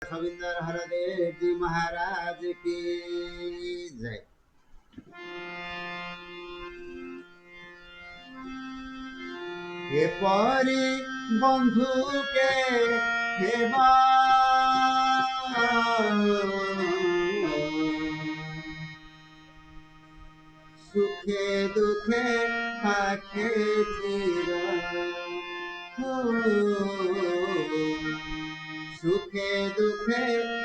रविंद्र हरदेव जी महाराज की जय। ये परी बंधु के हेबा सुखे दुखे पाखे चिरा सुखे दुखे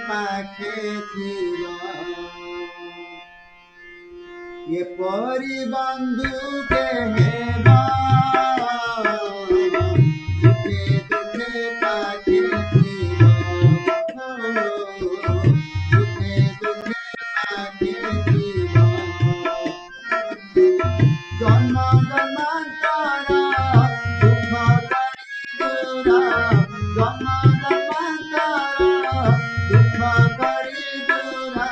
पाखे चिरा ये परी बंधु के हेबा सुखे दुखे पाखे चिरा सुखे दुखे पाखे चिरा जन्म जन्मांतर दुख करी दूरा जन्म जन्मांतर दुख करी दूरा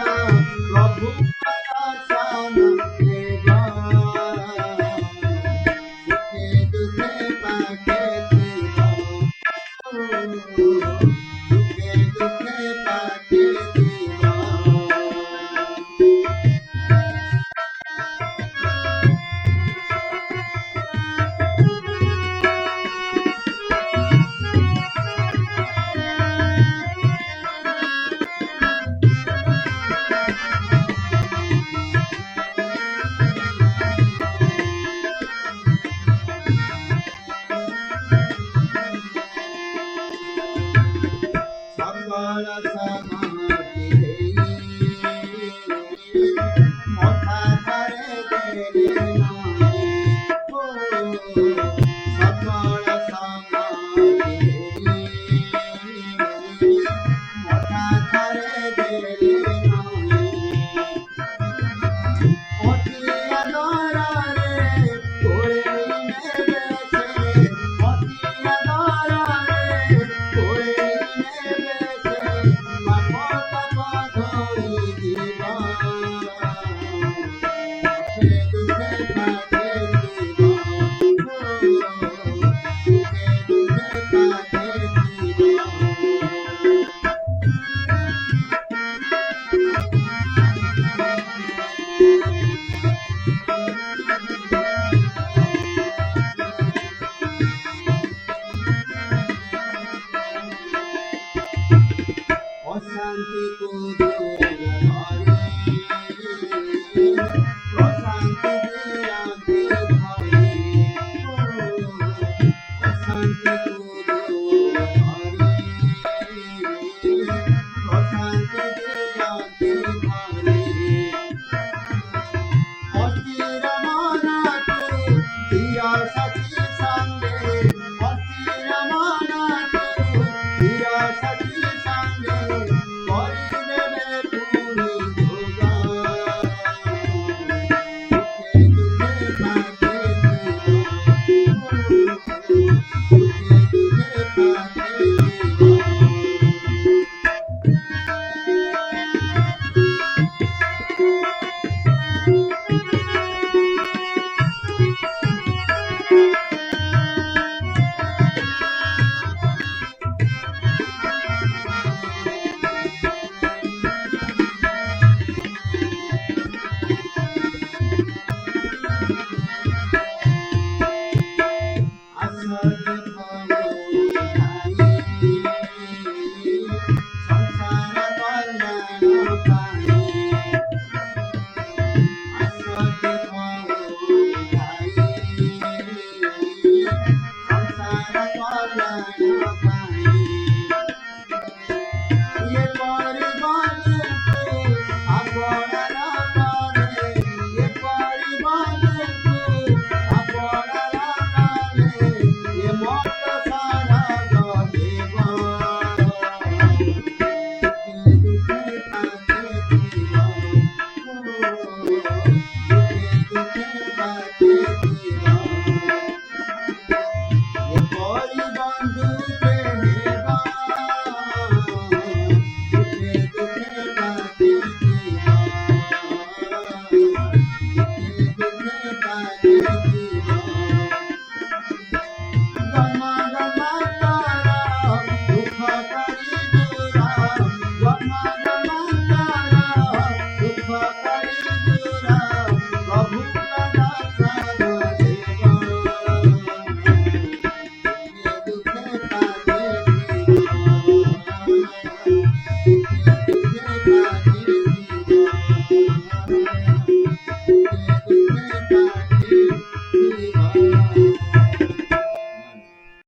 प्रभु दर्शन देवा सुखे दुखे पाखे चिरा सुखे दुखे पाखे चिरा সকল সমাধি মথা ধরে দেরি নাই সকল সমাধি মথা ধরে দেরি নাই অতি আদরে করে নেবে সে অতি আদরে করে অশান্তি প্রশান্তি দিয়াতে ধরে অশান্তি প্রশান্তি দিয়াতে ধরে অস্থির মনাকে প্রিয় সাথী সঙ্গে অস্থির মনাকে প্রিয় সাথী সঙ্গে করি দেবে পুরি যোগা সুখে দুঃখে পাকে সুখে দুঃখে পাকে